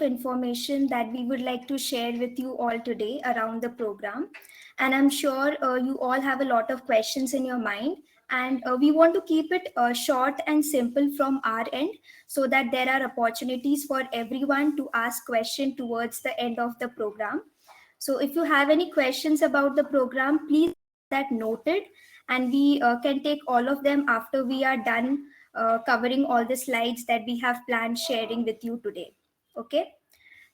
information that we would like to share with you all today around the program. And I'm sure you all have a lot of questions in your mind. And we want to keep it short and simple from our end so that there are opportunities for everyone to ask questions towards the end of the program. So if you have any questions about the program, please that noted, and we can take all of them after we are done covering all the slides that we have planned sharing with you today. Okay,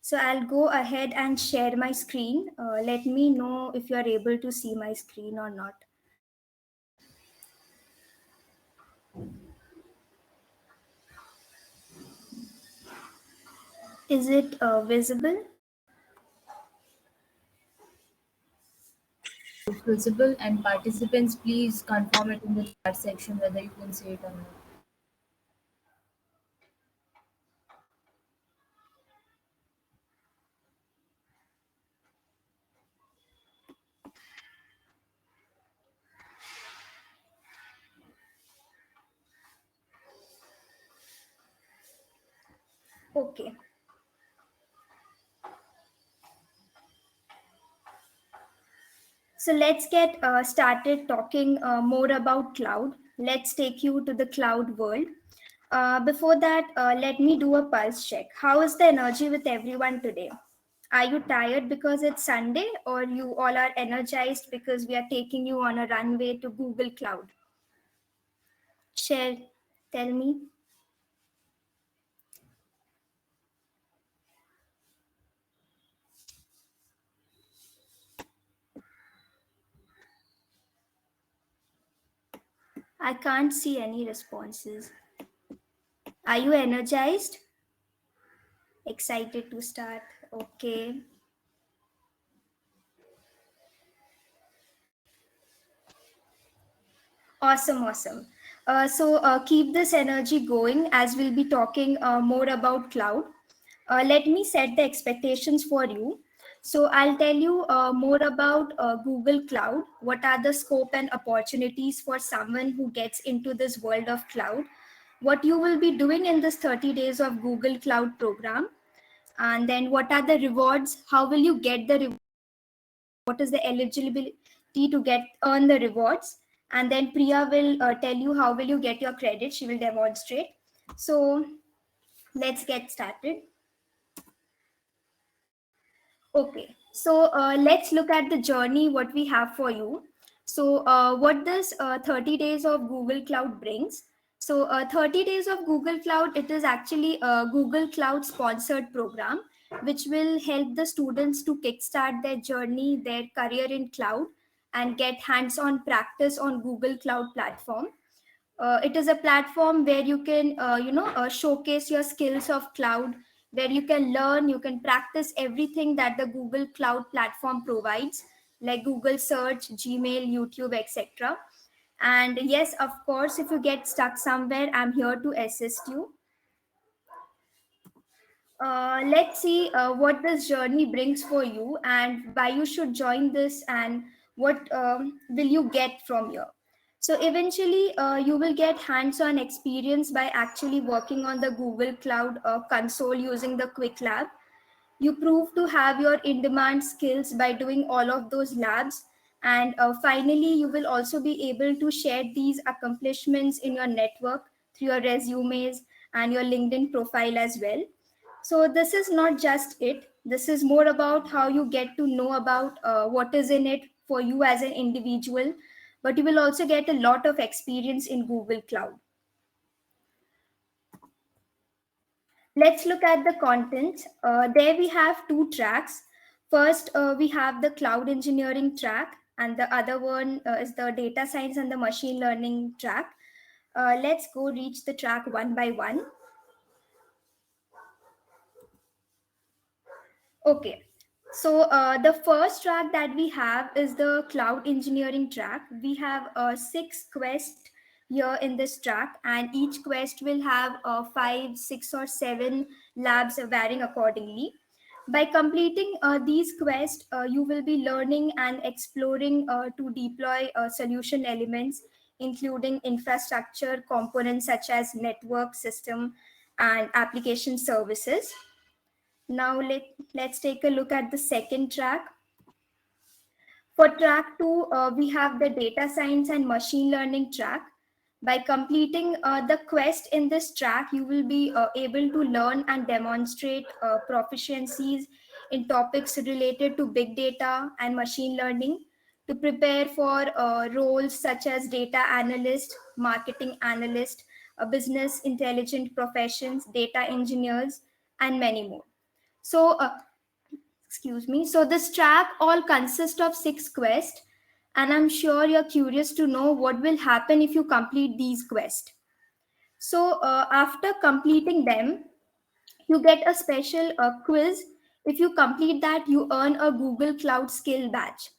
so I'll go ahead and share my screen. Let me know if you are able to see my screen or not. Is it visible? Visible, and participants, please confirm it in the chat section whether you can see it or not. Okay. So let's get started talking more about cloud. Let's take you to the cloud world. Before that, let me do a pulse check. How is the energy with everyone today? Are you tired because it's Sunday, or you all are energized because we are taking you on a runway to Google Cloud? Share, tell me. I can't see any responses. Are you energized? Excited to start? Okay. Awesome, awesome. So keep this energy going as we'll be talking more about cloud. Let me set the expectations for you. So I'll tell you more about Google Cloud. What are the scope and opportunities for someone who gets into this world of cloud? What you will be doing in this 30 days of Google Cloud program? And then what are the rewards? How will you get the rewards? What is the eligibility to get earn the rewards? And then Priya will tell you how will you get your credit. She will demonstrate. So let's get started. Okay, so let's look at the journey what we have for you. So what this 30 days of Google Cloud brings. So 30 days of Google Cloud, it is actually a Google Cloud sponsored program which will help the students to kickstart their journey, their career in cloud, and get hands-on practice on Google Cloud platform. It is a platform where you can showcase your skills of cloud, where you can learn, you can practice everything that the Google Cloud platform provides, like Google search, Gmail, YouTube, etc. And yes, of course, if you get stuck somewhere, I'm here to assist you. Let's see what this journey brings for you and why you should join this, and what will you get from here. So eventually you will get hands-on experience by actually working on the Google Cloud console using the quick lab. You prove to have your in-demand skills by doing all of those labs, and finally you will also be able to share these accomplishments in your network through your resumes and your LinkedIn profile as well. So this is not just it. This is more about how you get to know about what is in it for you as an individual, but you will also get a lot of experience in Google Cloud. Let's look at the content. There we have two tracks. First, we have the cloud engineering track, and the other one is the data science and the machine learning track. Let's go reach the track one by one. Okay. So the first track that we have is the cloud engineering track. We have 6 quests here in this track, and each quest will have 5, 6, or 7 labs varying accordingly. By completing these quests, you will be learning and exploring to deploy solution elements, including infrastructure components such as network, system, and application services. Now let's take a look at the second track. For track 2, we have the data science and machine learning track. By completing the quest in this track, you will be able to learn and demonstrate proficiencies in topics related to big data and machine learning to prepare for roles such as data analyst, marketing analyst, business intelligent professions, data engineers, and many more. So, excuse me. So this track all consists of 6 quests, and I'm sure you're curious to know what will happen if you complete these quests. So after completing them, you get a special quiz. If you complete that, you earn a Google Cloud Skill badge.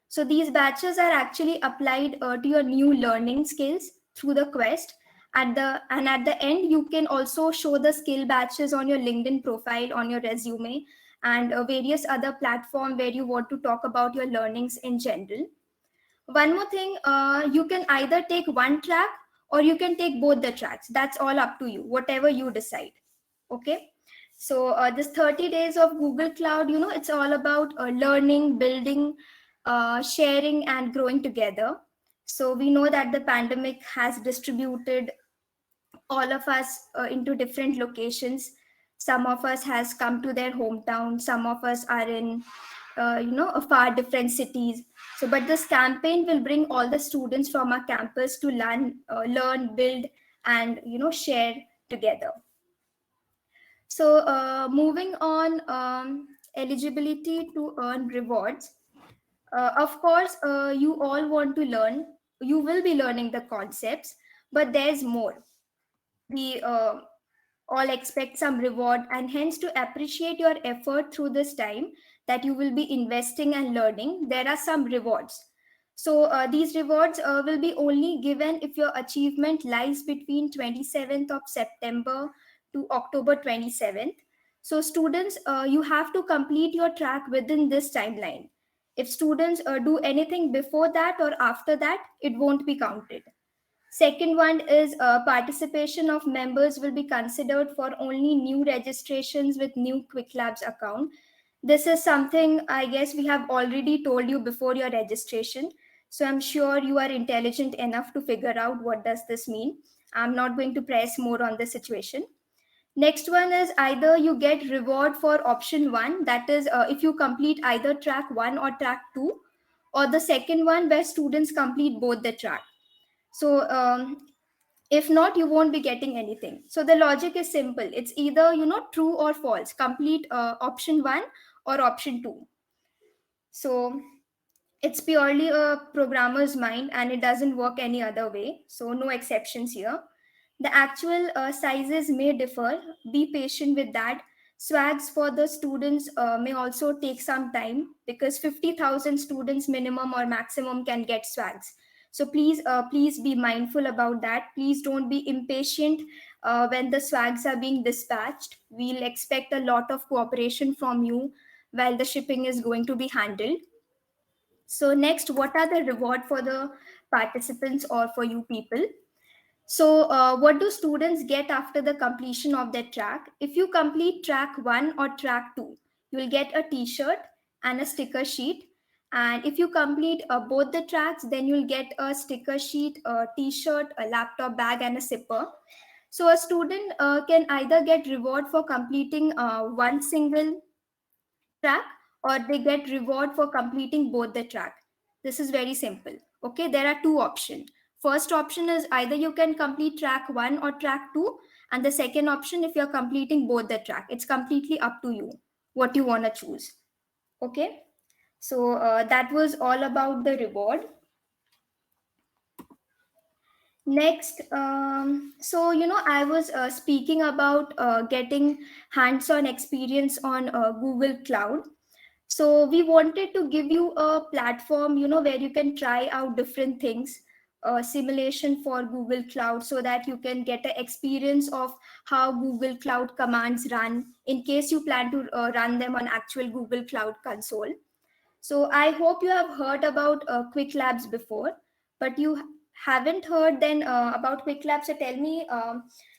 So these batches are actually applied to your new learning skills through the quest. At the end, you can also show the skill batches on your LinkedIn profile, on your resume, and various other platform where you want to talk about your learnings in general. One more thing, you can either take one track or you can take both the tracks. That's all up to you, whatever you decide. Okay. So this 30 days of Google Cloud, it's all about learning, building, sharing, and growing together. So we know that the pandemic has distributed all of us into different locations. Some of us has come to their hometown, some of us are in far different cities. So but this campaign will bring all the students from our campus to learn, build, and share together. So moving on, eligibility to earn rewards. Of course, you all want to learn, you will be learning the concepts, but there's more. We all expect some reward, and hence to appreciate your effort through this time that you will be investing and learning, there are some rewards. So these rewards will be only given if your achievement lies between 27th of September to October 27th. So students, you have to complete your track within this timeline. If students do anything before that or after that, it won't be counted. Second one is participation of members will be considered for only new registrations with new Quick Labs account. This is something I guess we have already told you before your registration. So I'm sure you are intelligent enough to figure out what does this mean. I'm not going to press more on the situation. Next one is either you get reward for option one, that is if you complete either track one or track two, or the second one where students complete both the track. So if not, you won't be getting anything. So the logic is simple. It's either true or false. Complete option one or option two. So it's purely a programmer's mind, and it doesn't work any other way. So no exceptions here. The actual sizes may differ. Be patient with that. Swags for the students may also take some time, because 50,000 students minimum or maximum can get swags. So please be mindful about that. Please don't be impatient when the swags are being dispatched. We'll expect a lot of cooperation from you while the shipping is going to be handled. So next, what are the reward for the participants or for you people? So what do students get after the completion of their track? If you complete track 1 or track 2, you will get a t-shirt and a sticker sheet. And if you complete both the tracks, then you'll get a sticker sheet, a t-shirt, a laptop bag, and a zipper. So a student can either get reward for completing one single track, or they get reward for completing both the track. This is very simple. Okay, there are two options. First option is either you can complete track 1 or track 2, and the second option, if you're completing both the track, it's completely up to you what you want to choose. Okay, so that was all about the reward. Next, I was speaking about getting hands-on experience on Google Cloud. So we wanted to give you a platform, where you can try out different things, simulation for Google Cloud, so that you can get an experience of how Google Cloud commands run in case you plan to run them on actual Google Cloud console. So I hope you have heard about Quick Labs before, but you haven't heard then about Quick Labs. So tell me,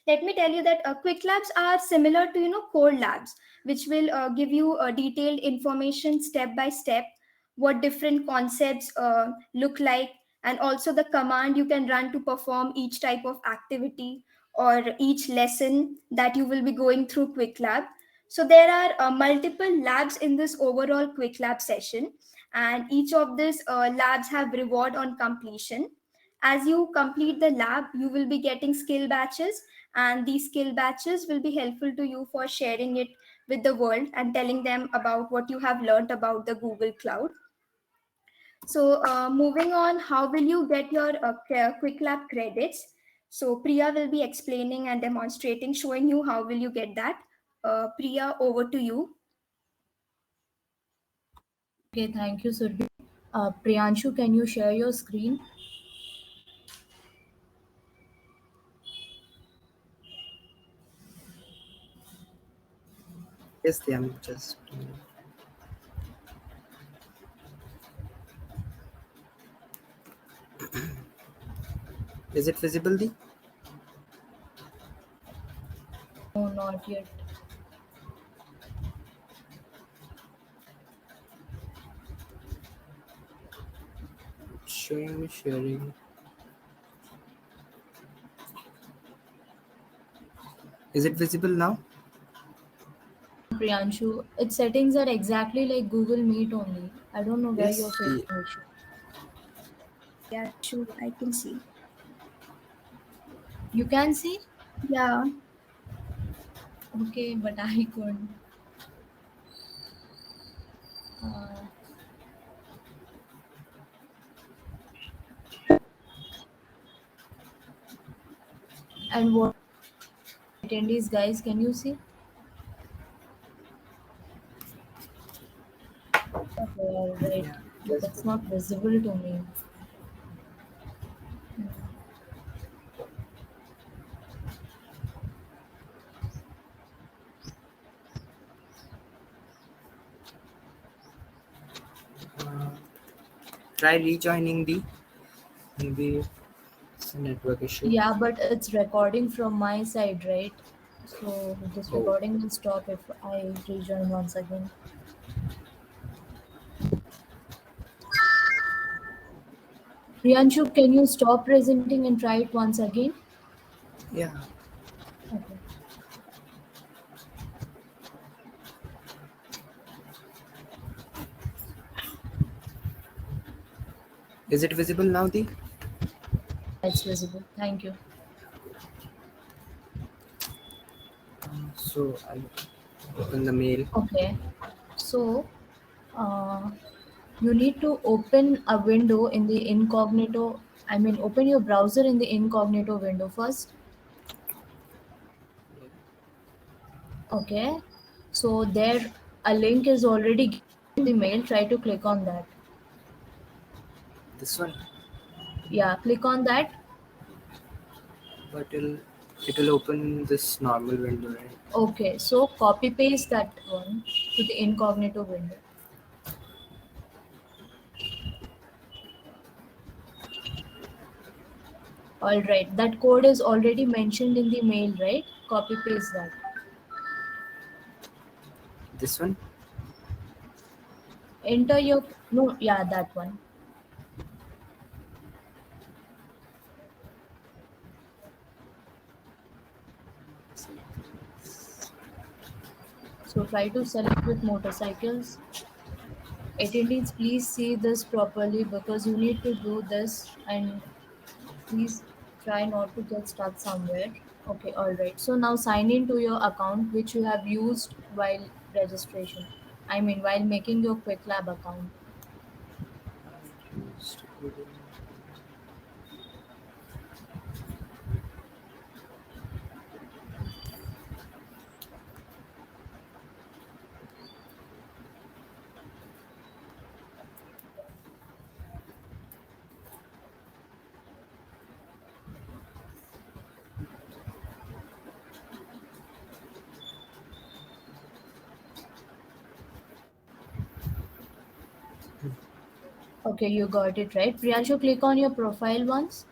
Let me tell you that quick labs are similar to core labs, which will give you detailed information step by step, what different concepts look like, and also the command you can run to perform each type of activity or each lesson that you will be going through quick lab. So there are multiple labs in this overall quick lab session, and each of these labs have reward on completion. As you complete the lab, you will be getting skill batches, and these skill batches will be helpful to you for sharing it with the world and telling them about what you have learned about the Google Cloud. So moving on, how will you get your quick lab credits? So Priya will be explaining and demonstrating, showing you how will you get that. Priya, over to you. Okay, thank you, Surbhi. Priyanshu, can you share your screen? Yes, they am just. Is it visible? The No, not yet. showing me sharing. Is it visible now? Priyanshu, its settings are exactly like Google Meet only. I don't know where you're Yes. facing issue. Yeah, sure, I can see. You can see? Yeah. Okay, but I couldn't. Uh, and what attendees, guys, can you see? Okay, all right. Yeah. But Just it's not visible to me. uh, try rejoining the. Maybe it's a network issue. Yeah, but it's recording from my side, right? So this Oh, recording will stop if I rejoin once again. Priyanshu, can you stop presenting and try it once again? yeah. Okay. Is it visible now? The It's visible. Thank you. so I'll open the mail. Okay. So uh, you need to open a window in the incognito. I mean, open your browser in the incognito window first. Yeah. Okay. So there a link is already given in the mail. Try to click on that. This one, Yeah, click on that. but it'll open this normal window, right? Okay. So copy paste that one to the incognito window. All right. That code is already mentioned in the mail, right? Copy paste that. This one. Enter your no, yeah, that one. So try to select with motorcycles. Attendees, please see this properly because you need to do this and please try not to get stuck somewhere. Okay, all right. So now sign in to your account which you have used while registration. I mean, while making your Quick Lab account. Used Google. Okay, you got it right. Priyanshu, click on your profile once.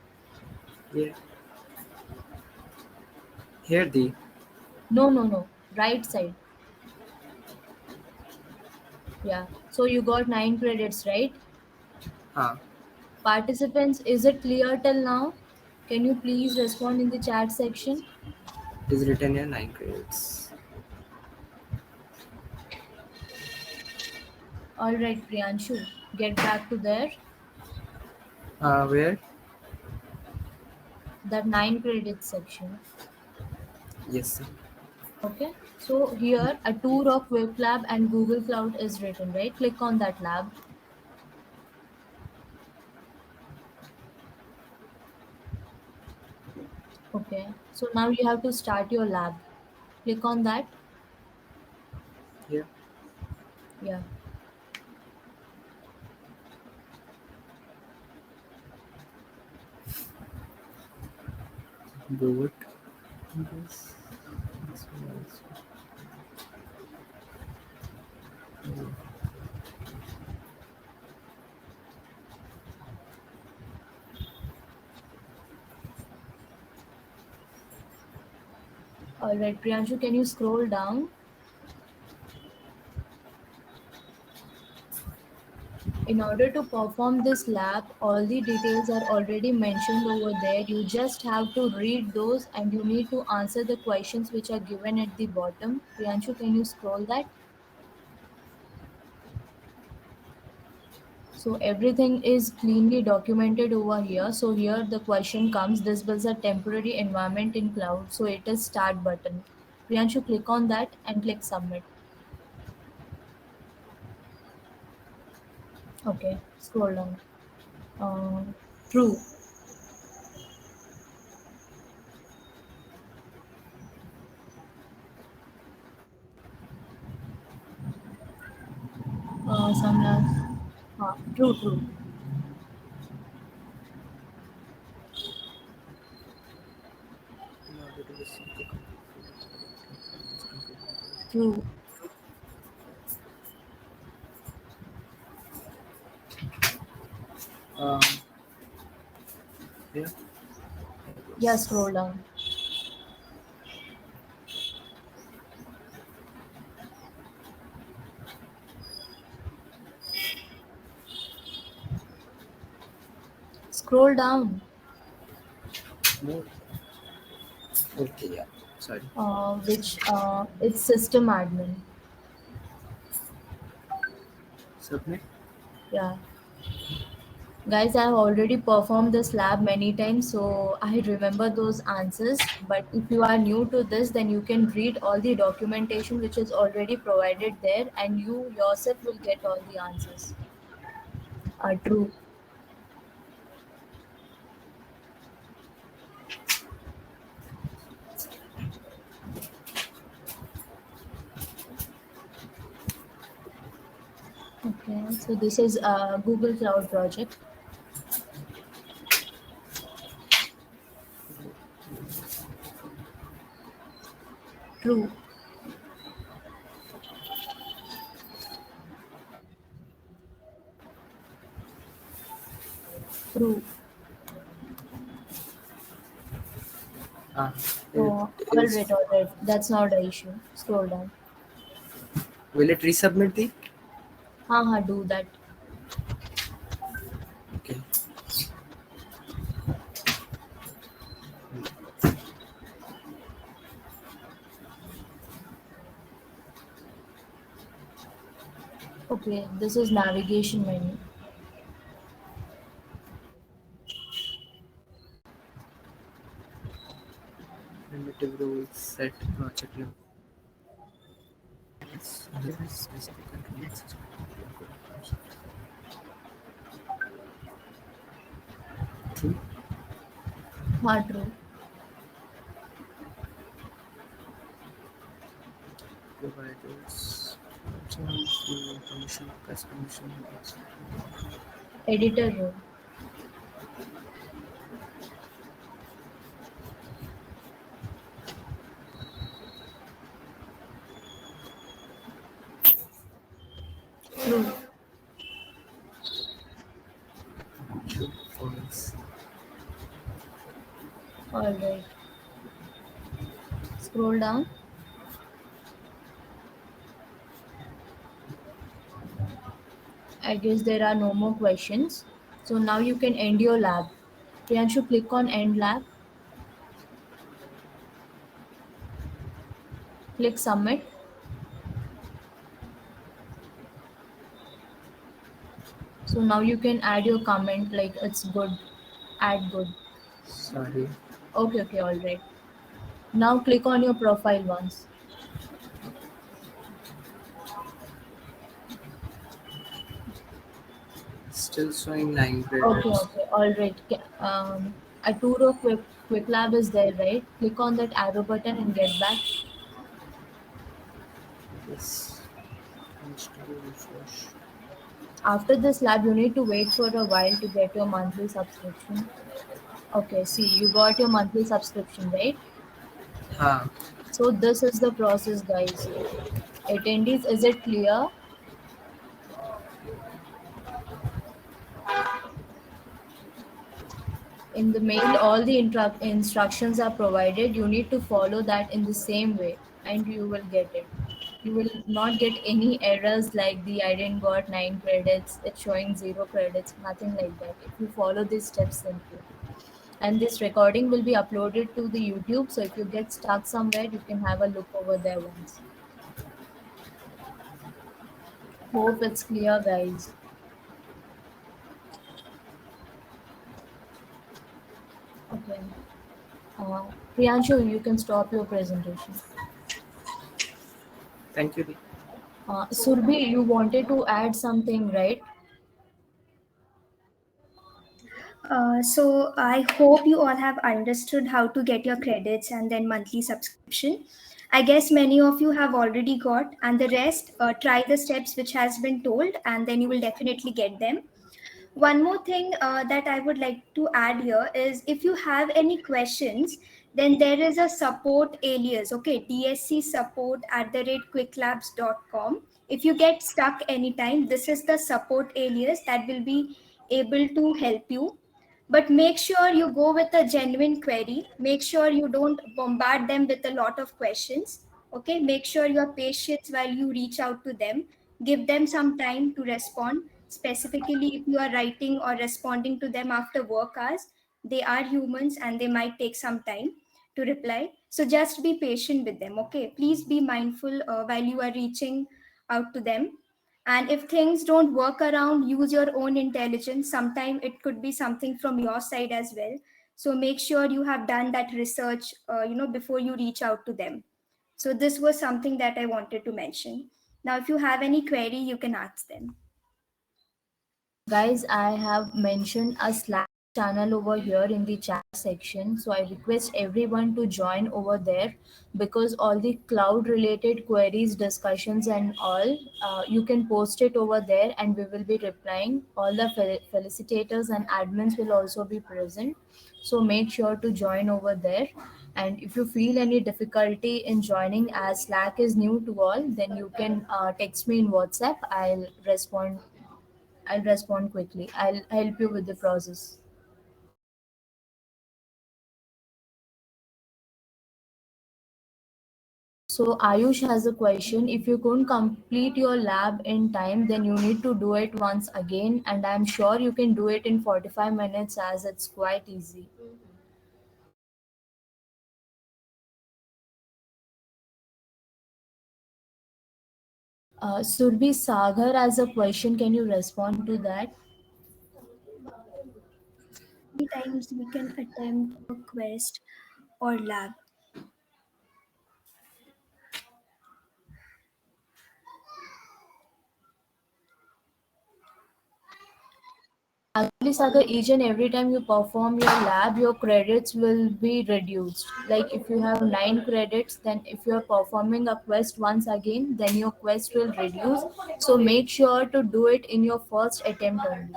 Yeah. Here the. No, no, no. Right side. Yeah. So you got 9 credits, right? Huh. Participants, is it clear till now? Can you please respond in the chat section? It is written here 9 credits. All right, Priyanshu, get back to there. Where? That 9 credits section. Yes, sir. Okay. So here a tour of Web Lab and Google Cloud is written, right? Click on that lab. Okay. So now you have to start your lab. Click on that. Here. Yeah. Boot. This. This one also. All right, Priyanshu, can you scroll down? In order to perform this lab, all the details are already mentioned over there. You just have to read those and you need to answer the questions which are given at the bottom. Priyanshu, can you scroll that? So everything is cleanly documented over here. So here the question comes, this was a temporary environment in cloud. So it is start button. Priyanshu, click on that and click submit. Okay, scroll down. True. Samnas. True, true. In order to receive the complete photos, must complete the correct. True. Um, here. Yeah, Yes. scroll down. Scroll down. More. Okay, yeah. Sorry. Which it's system admin. Submit. Yeah. Guys, I have already performed this lab many times, so I remember those answers. But if you are new to this, then you can read all the documentation which is already provided there, and you yourself will get all the answers. True. Okay, so this is a Google Cloud project. True. True. Ah, it Oh, is. all right. That's not the issue. Scroll down. Will it resubmit the? Do that. Okay. Okay, this is navigation menu. Primitive rules set project level. Specific control access. True. True. Providers. Full permission, press permission. Editor role. True. True. False. All right. Scroll down. I guess there are no more questions. So now you can end your lab. Priyanshu, click on end lab, click submit. So now you can add your comment like it's good, add good. Sorry. Okay, okay, all right. Now click on your profile once. Still showing 9 Okay, credits. okay, all right. A tour of quick lab is there, right? Click on that arrow button and get back. Yes. Install refresh. After this lab, you need to wait for a while to get your monthly subscription. Okay, see, you got your monthly subscription, right? Ha. So this is the process, guys. Attendees, is it clear? In the mail, all the instructions are provided. You need to follow that in the same way, and you will get it. You will not get any errors like the I didn't got 9 credits, it's showing 0 credits, nothing like that. If you follow these steps simply. And this recording will be uploaded to the YouTube. So if you get stuck somewhere, you can have a look over there once. Hope it's clear, guys. Okay. Priyanshu, you can stop your presentation. Thank you. Surbhi, you wanted to add something, right? So I hope you all have understood how to get your credits and then monthly subscription. I guess many of you have already got, and the rest, try the steps which has been told, and then you will definitely get them. One more thing that I would like to add here is if you have any questions, then there is a support alias, okay, DSC support at the rate quicklabs.com. If you get stuck anytime, this is the support alias that will be able to help you. But make sure you go with a genuine query. Make sure you don't bombard them with a lot of questions. Okay, make sure you're patient while you reach out to them. Give them some time to respond, specifically if you are writing or responding to them after work hours. They are humans and they might take some time to reply. So just be patient with them. Okay, please be mindful while you are reaching out to them. And if things don't work around, use your own intelligence. Sometimes it could be something from your side as well. So make sure you have done that research, before you reach out to them. So this was something that I wanted to mention. Now, if you have any query, you can ask them. Guys, I have mentioned a Slack channel over here in the chat section. So I request everyone to join over there because all the cloud related queries, discussions, and all, you can post it over there and we will be replying. All the felicitators and admins will also be present. So make sure to join over there. And if you feel any difficulty in joining as Slack is new to all, then you can text me in WhatsApp. I'll respond quickly. I'll help you with the process. So Ayush has a question. If you couldn't complete your lab in time, then you need to do it once again. And I'm sure you can do it in 45 minutes as it's quite easy. Surbhi Sagar has a question. Can you respond to that? Many times we can attempt a quest or lab. Actually, Sagar, each and every time you perform your lab, your credits will be reduced. Like if you have 9 credits, then if you are performing a quest once again, then your quest will reduce. So make sure to do it in your first attempt only.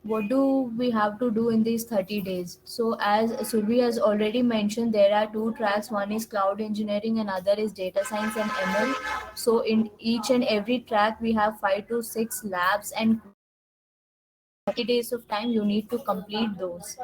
What do we have to do in these 30 days? So as Survi has already mentioned, there are two tracks. One is cloud engineering and other is data science and ML. So in each and every track, we have 5 to 6 labs and 30 days of time you need to complete those.